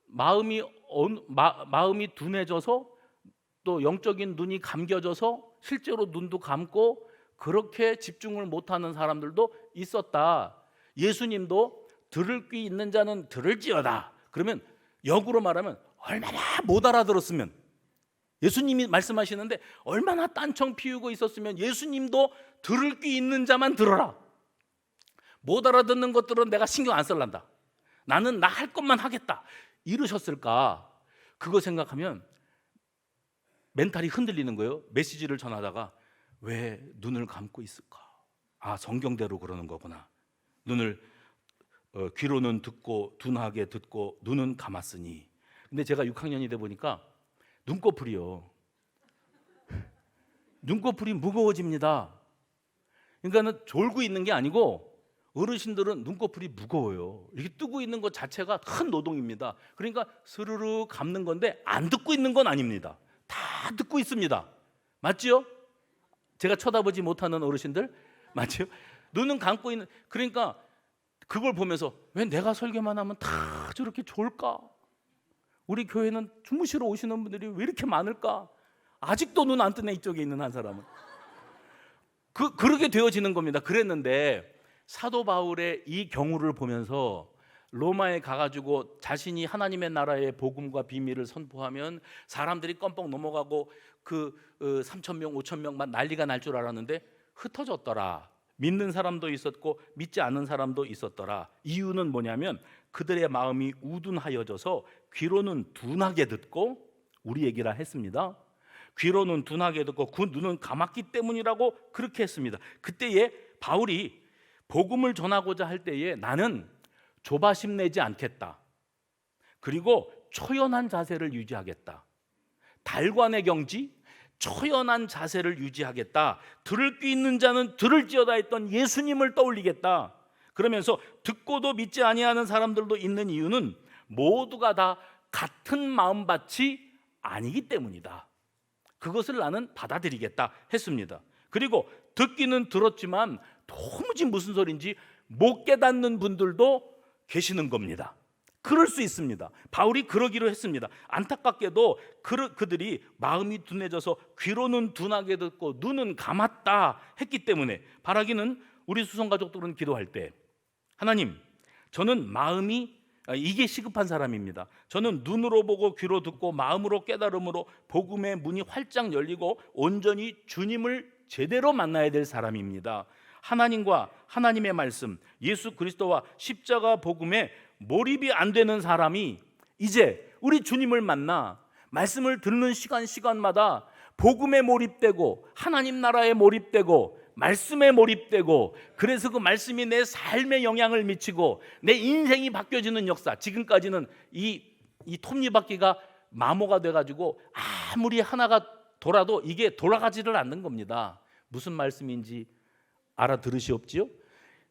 마음이 둔해져서 또 영적인 눈이 감겨져서 실제로 눈도 감고 그렇게 집중을 못하는 사람들도 있었다. 예수님도 들을 귀 있는 자는 들을지어다. 그러면 역으로 말하면 얼마나 못 알아들었으면, 예수님이 말씀하시는데 얼마나 딴청 피우고 있었으면 예수님도 들을 귀 있는 자만 들어라. 못 알아듣는 것들은 내가 신경 안 쓸란다. 나는 나 할 것만 하겠다. 이러셨을까? 그거 생각하면 멘탈이 흔들리는 거예요. 메시지를 전하다가 왜 눈을 감고 있을까? 아, 성경대로 그러는 거구나. 귀로는 듣고 둔하게 듣고 눈은 감았으니. 근데 제가 6학년이 돼 보니까 눈꺼풀이 무거워집니다. 그러니까는 졸고 있는 게 아니고 어르신들은 눈꺼풀이 무거워요. 이렇게 뜨고 있는 것 자체가 큰 노동입니다. 그러니까 스르르 감는 건데 안 듣고 있는 건 아닙니다. 다 듣고 있습니다. 맞죠? 제가 쳐다보지 못하는 어르신들 맞죠? 눈은 감고 있는. 그러니까 그걸 보면서 왜 내가 설교만 하면 다 저렇게 졸까? 우리 교회는 주무시러 오시는 분들이 왜 이렇게 많을까? 아직도 눈 안 뜨네. 이쪽에 있는 한 사람은. 그렇게 되어지는 겁니다. 그랬는데 사도 바울의 이 경우를 보면서 로마에 가가지고 자신이 하나님의 나라의 복음과 비밀을 선포하면 사람들이 껌뻑 넘어가고 3,000명, 5,000명만 난리가 날 줄 알았는데 흩어졌더라. 믿는 사람도 있었고 믿지 않는 사람도 있었더라. 이유는 뭐냐면 그들의 마음이 우둔하여져서 귀로는 둔하게 듣고, 우리 얘기라 했습니다. 귀로는 둔하게 듣고 그 눈은 감았기 때문이라고 그렇게 했습니다. 그때에 바울이 복음을 전하고자 할 때에 나는 조바심 내지 않겠다. 그리고 초연한 자세를 유지하겠다. 달관의 경지, 초연한 자세를 유지하겠다. 들을 귀 있는 자는 들을지어다 했던 예수님을 떠올리겠다. 그러면서 듣고도 믿지 아니하는 사람들도 있는 이유는 모두가 다 같은 마음밭이 아니기 때문이다. 그것을 나는 받아들이겠다 했습니다. 그리고 듣기는 들었지만 도무지 무슨 소린지 못 깨닫는 분들도 계시는 겁니다. 그럴 수 있습니다. 바울이 그러기로 했습니다. 안타깝게도 그들이 마음이 둔해져서 귀로는 둔하게 듣고 눈은 감았다 했기 때문에 바라기는, 우리 수성가족들은 기도할 때 하나님, 저는 이게 시급한 사람입니다. 저는 눈으로 보고 귀로 듣고 마음으로 깨달음으로 복음의 문이 활짝 열리고 온전히 주님을 제대로 만나야 될 사람입니다. 하나님과 하나님의 말씀, 예수 그리스도와 십자가 복음에 몰입이 안 되는 사람이 이제 우리 주님을 만나 말씀을 듣는 시간마다 복음에 몰입되고 하나님 나라에 몰입되고 말씀에 몰입되고, 그래서 그 말씀이 내 삶에 영향을 미치고 내 인생이 바뀌어지는 역사. 지금까지는 이 톱니바퀴가 마모가 돼가지고 아무리 하나가 돌아도 이게 돌아가지를 않는 겁니다. 무슨 말씀인지 알아들으시옵지요?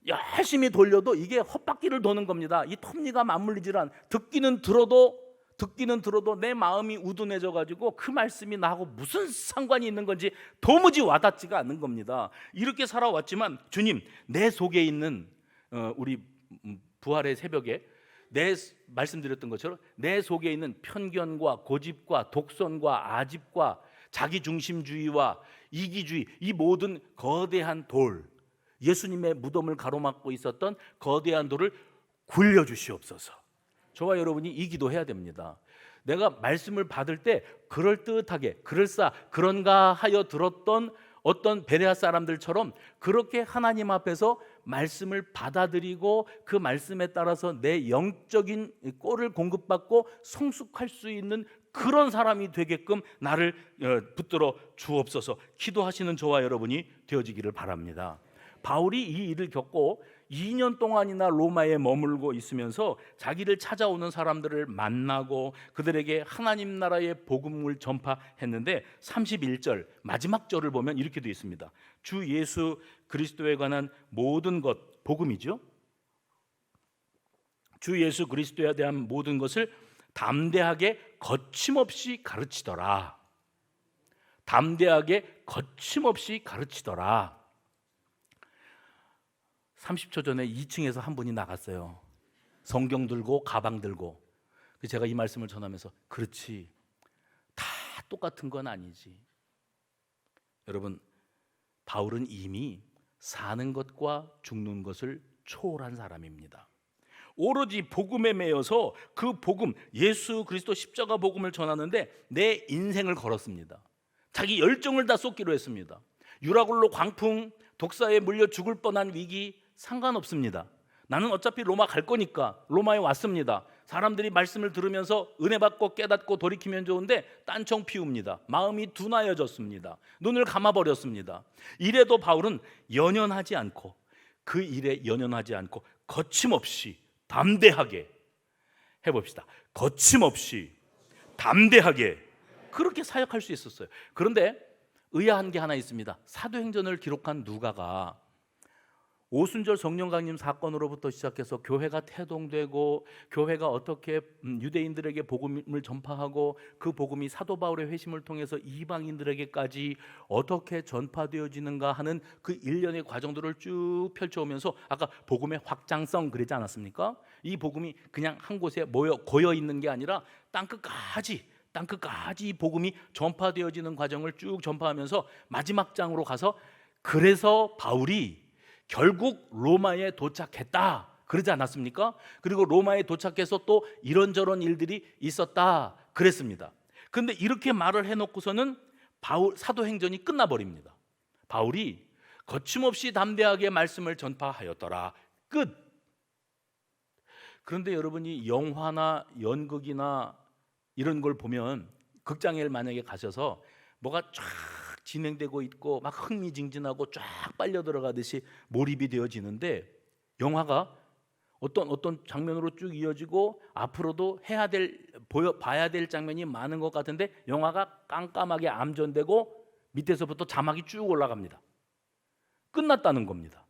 열심히 돌려도 이게 헛바퀴를 도는 겁니다. 이 톱니가 맞물리질 않. 듣기는 들어도 내 마음이 우둔해져 가지고 그 말씀이 나하고 무슨 상관이 있는 건지 도무지 와닿지가 않는 겁니다. 이렇게 살아왔지만 주님, 내 속에 있는 우리 부활의 새벽에 내 말씀드렸던 것처럼 내 속에 있는 편견과 고집과 독선과 아집과 자기중심주의와 이기주의, 이 모든 거대한 돌, 예수님의 무덤을 가로막고 있었던 거대한 돌을 굴려주시옵소서. 저와 여러분이 이 기도해야 됩니다. 내가 말씀을 받을 때 그럴듯하게 그런가 하여 들었던 어떤 베레아 사람들처럼 그렇게 하나님 앞에서 말씀을 받아들이고 그 말씀에 따라서 내 영적인 꼴을 공급받고 성숙할 수 있는 그런 사람이 되게끔 나를 붙들어 주옵소서. 기도하시는 저와 여러분이 되어지기를 바랍니다. 바울이 이 일을 겪고 2년 동안이나 로마에 머물고 있으면서 자기를 찾아오는 사람들을 만나고 그들에게 하나님 나라의 복음을 전파했는데 31절 마지막 절을 보면 이렇게 되어 있습니다. 주 예수 그리스도에 관한 모든 것, 복음이죠. 주 예수 그리스도에 대한 모든 것을 담대하게 거침없이 가르치더라. 담대하게 거침없이 가르치더라. 30초 전에 2층에서 한 분이 나갔어요. 성경 들고 가방 들고. 제가 이 말씀을 전하면서 그렇지, 다 똑같은 건 아니지. 여러분, 바울은 이미 사는 것과 죽는 것을 초월한 사람입니다. 오로지 복음에 매여서 그 복음, 예수 그리스도 십자가 복음을 전하는데 내 인생을 걸었습니다. 자기 열정을 다 쏟기로 했습니다. 유라굴로 광풍, 독사에 물려 죽을 뻔한 위기 상관없습니다. 나는 어차피 로마 갈 거니까 로마에 왔습니다. 사람들이 말씀을 들으면서 은혜 받고 깨닫고 돌이키면 좋은데 딴청 피웁니다. 마음이 둔하여졌습니다. 눈을 감아버렸습니다. 이래도 바울은 연연하지 않고, 그 일에 연연하지 않고 거침없이 담대하게, 해봅시다. 거침없이 담대하게 그렇게 사역할 수 있었어요. 그런데 의아한 게 하나 있습니다. 사도행전을 기록한 누가가 오순절 성령 강림 사건으로부터 시작해서 교회가 태동되고 교회가 어떻게 유대인들에게 복음을 전파하고 그 복음이 사도 바울의 회심을 통해서 이방인들에게까지 어떻게 전파되어지는가 하는 그 일련의 과정들을 쭉 펼쳐오면서 아까 복음의 확장성 그러지 않았습니까? 이 복음이 그냥 한 곳에 고여 있는 게 아니라 땅끝까지 이 복음이 전파되어지는 과정을 쭉 전파하면서 마지막 장으로 가서 그래서 바울이 결국 로마에 도착했다 그러지 않았습니까? 그리고 로마에 도착해서 또 이런저런 일들이 있었다 그랬습니다. 그런데 이렇게 말을 해놓고서는 사도행전이 끝나버립니다. 바울이 거침없이 담대하게 말씀을 전파하였더라, 끝. 그런데 여러분이 영화나 연극이나 이런 걸 보면 극장에 만약에 가셔서 뭐가 쫙 진행되고 있고 막 흥미진진하고 쫙 빨려 들어가듯이 몰입이 되어지는데, 영화가 어떤 장면으로 쭉 이어지고 앞으로도 봐야 될 장면이 많은 것 같은데 영화가 깜깜하게 암전되고 밑에서부터 자막이 쭉 올라갑니다. 끝났다는 겁니다.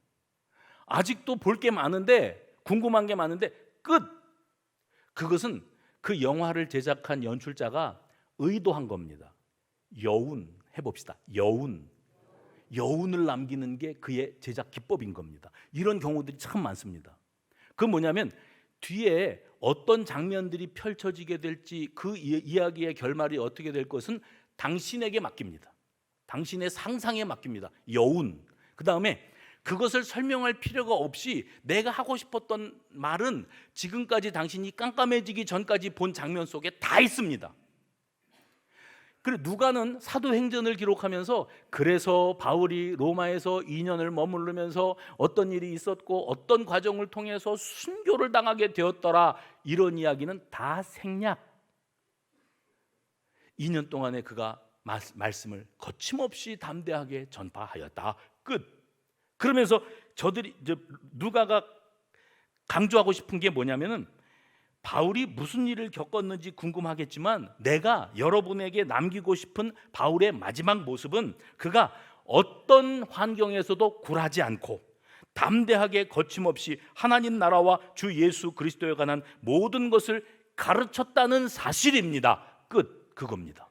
아직도 볼 게 많은데, 궁금한 게 많은데 끝. 그것은 그 영화를 제작한 연출자가 의도한 겁니다. 여운, 해봅시다. 여운을 남기는 게 그의 제작 기법인 겁니다. 이런 경우들이 참 많습니다. 그건 뭐냐면 뒤에 어떤 장면들이 펼쳐지게 될지, 그 이야기의 결말이 어떻게 될 것은 당신에게 맡깁니다. 당신의 상상에 맡깁니다. 여운. 그 다음에 그것을 설명할 필요가 없이 내가 하고 싶었던 말은 지금까지 당신이 깜깜해지기 전까지 본 장면 속에 다 있습니다. 그리고 누가는 사도행전을 기록하면서 그래서 바울이 로마에서 2년을 머무르면서 어떤 일이 있었고 어떤 과정을 통해서 순교를 당하게 되었더라, 이런 이야기는 다 생략. 2년 동안에 그가 말씀을 거침없이 담대하게 전파하였다, 끝. 그러면서 누가가 강조하고 싶은 게 뭐냐면은 바울이 무슨 일을 겪었는지 궁금하겠지만 내가 여러분에게 남기고 싶은 바울의 마지막 모습은 그가 어떤 환경에서도 굴하지 않고 담대하게 거침없이 하나님 나라와 주 예수 그리스도에 관한 모든 것을 가르쳤다는 사실입니다. 끝. 그겁니다.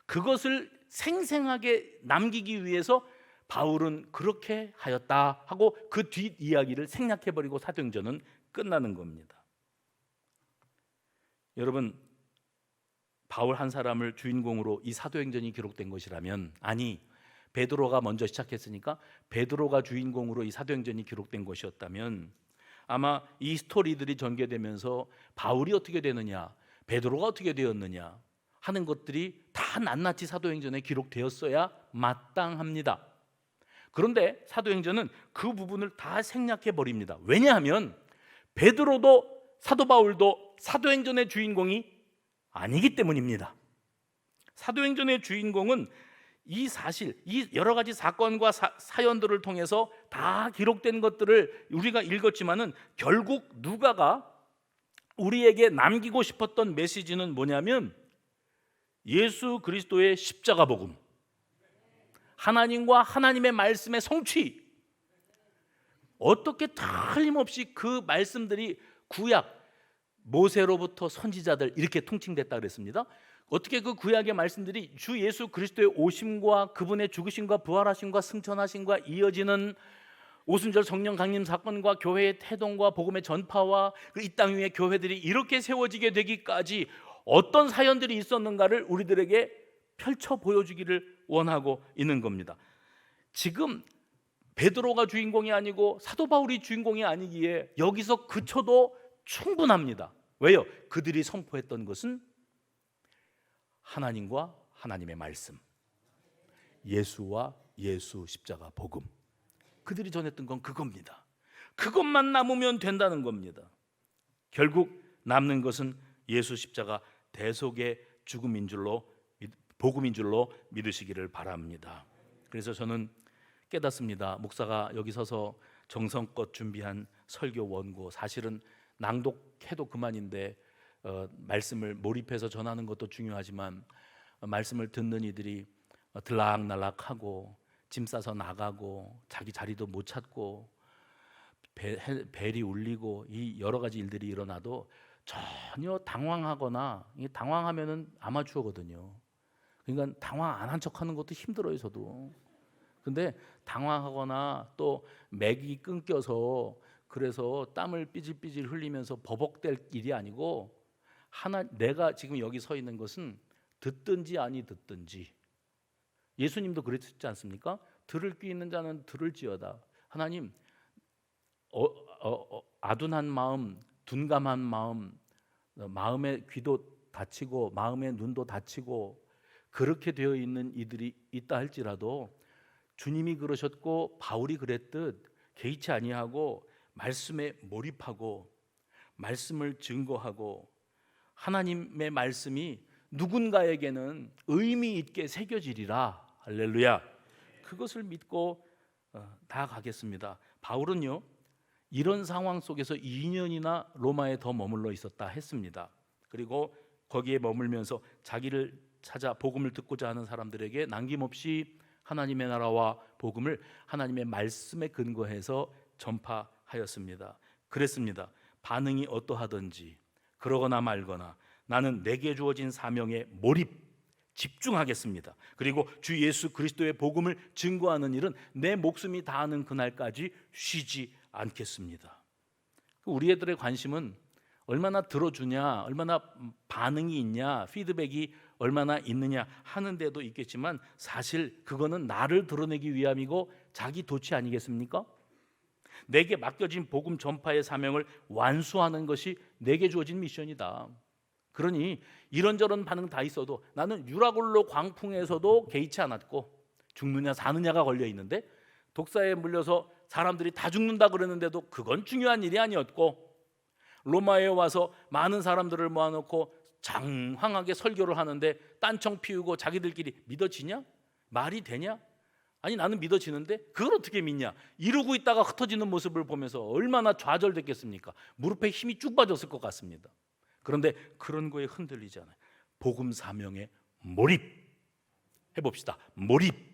그것을 생생하게 남기기 위해서 바울은 그렇게 하였다 하고 그 뒷 이야기를 생략해버리고 사도행전은 끝나는 겁니다. 여러분, 바울 한 사람을 주인공으로 이 사도행전이 기록된 것이라면, 아니 베드로가 먼저 시작했으니까 베드로가 주인공으로 이 사도행전이 기록된 것이었다면 아마 이 스토리들이 전개되면서 바울이 어떻게 되느냐, 베드로가 어떻게 되었느냐 하는 것들이 다 낱낱이 사도행전에 기록되었어야 마땅합니다. 그런데 사도행전은 그 부분을 다 생략해 버립니다. 왜냐하면 베드로도 사도 바울도 사도행전의 주인공이 아니기 때문입니다. 사도행전의 주인공은 이 사실, 이 여러 가지 사건과 사연들을 통해서 다 기록된 것들을 우리가 읽었지만은 결국 누가가 우리에게 남기고 싶었던 메시지는 뭐냐면 예수 그리스도의 십자가 복음, 하나님과 하나님의 말씀의 성취. 어떻게 틀림없이 그 말씀들이 구약 모세로부터 선지자들 이렇게 통칭됐다 그랬습니다. 어떻게 그 구약의 말씀들이 주 예수 그리스도의 오심과 그분의 죽으심과 부활하심과 승천하심과 이어지는 오순절 성령 강림 사건과 교회의 태동과 복음의 전파와 이 땅 위의 교회들이 이렇게 세워지게 되기까지 어떤 사연들이 있었는가를 우리들에게 펼쳐 보여주기를 원하고 있는 겁니다. 지금 베드로가 주인공이 아니고 사도 바울이 주인공이 아니기에 여기서 그쳐도 충분합니다. 왜요? 그들이 선포했던 것은 하나님과 하나님의 말씀, 예수와 예수 십자가 복음. 그들이 전했던 건 그겁니다. 그것만 남으면 된다는 겁니다. 결국 남는 것은 예수 십자가 대속의 죽음인 줄로, 복음인 줄로 믿으시기를 바랍니다. 그래서 저는 깨닫습니다. 목사가 여기 서서 정성껏 준비한 설교 원고, 사실은 낭독해도 그만인데 말씀을 몰입해서 전하는 것도 중요하지만 말씀을 듣는 이들이 들락날락하고 짐 싸서 나가고 자기 자리도 못 찾고 벨이 울리고 이 여러 가지 일들이 일어나도 전혀 당황하거나, 당황하면은 아마추어거든요. 그러니까 당황 안 한 척하는 것도 힘들어요, 저도. 근데 당황하거나 또 맥이 끊겨서 그래서 땀을 삐질삐질 흘리면서 버벅댈 일이 아니고, 내가 지금 여기 서 있는 것은 듣든지 아니 듣든지, 예수님도 그랬지 않습니까? 들을 귀 있는 자는 들을지어다. 하나님, 아둔한 마음, 둔감한 마음, 마음의 귀도 닫히고 마음의 눈도 닫히고 그렇게 되어 있는 이들이 있다 할지라도 주님이 그러셨고 바울이 그랬듯 개의치 아니하고 말씀에 몰입하고 말씀을 증거하고 하나님의 말씀이 누군가에게는 의미 있게 새겨지리라. 할렐루야. 그것을 믿고 나아가겠습니다. 바울은요, 이런 상황 속에서 2년이나 로마에 더 머물러 있었다 했습니다. 그리고 거기에 머물면서 자기를 찾아 복음을 듣고자 하는 사람들에게 남김없이 하나님의 나라와 복음을 하나님의 말씀에 근거해서 전파하였습니다. 그랬습니다. 반응이 어떠하든지 그러거나 말거나 나는 내게 주어진 사명에 집중하겠습니다. 그리고 주 예수 그리스도의 복음을 증거하는 일은 내 목숨이 다하는 그날까지 쉬지 않겠습니다. 우리들의 관심은 얼마나 들어주냐, 얼마나 반응이 있냐, 피드백이 얼마나 있느냐 하는 데도 있겠지만 사실 그거는 나를 드러내기 위함이고 자기 도취 아니겠습니까? 내게 맡겨진 복음 전파의 사명을 완수하는 것이 내게 주어진 미션이다. 그러니 이런저런 반응 다 있어도 나는 유라굴로 광풍에서도 개의치 않았고, 죽느냐 사느냐가 걸려 있는데 독사에 물려서 사람들이 다 죽는다 그러는데도 그건 중요한 일이 아니었고, 로마에 와서 많은 사람들을 모아놓고 장황하게 설교를 하는데 딴청 피우고 자기들끼리 믿어지냐? 말이 되냐? 아니 나는 믿어지는데 그걸 어떻게 믿냐? 이러고 있다가 흩어지는 모습을 보면서 얼마나 좌절됐겠습니까? 무릎에 힘이 쭉 빠졌을 것 같습니다. 그런데 그런 거에 흔들리지 않아요. 복음 사명에 몰입 해봅시다. 몰입.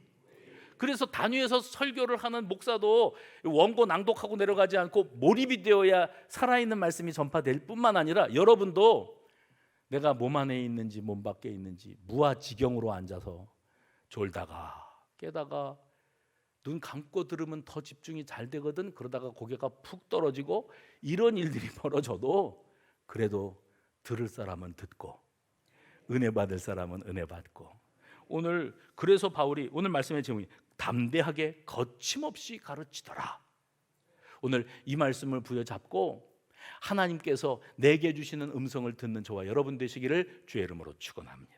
그래서 단위에서 설교를 하는 목사도 원고 낭독하고 내려가지 않고 몰입이 되어야 살아있는 말씀이 전파될 뿐만 아니라 여러분도 내가 몸 안에 있는지 몸 밖에 있는지 무아지경으로 앉아서 졸다가 깨다가 눈 감고 들으면 더 집중이 잘 되거든. 그러다가 고개가 푹 떨어지고 이런 일들이 벌어져도 그래도 들을 사람은 듣고 은혜 받을 사람은 은혜 받고, 오늘 그래서 바울이 오늘 말씀의 제목이 담대하게 거침없이 가르치더라. 오늘 이 말씀을 부여잡고 하나님께서 내게 주시는 음성을 듣는 저와 여러분 되시기를 주의 이름으로 축원합니다.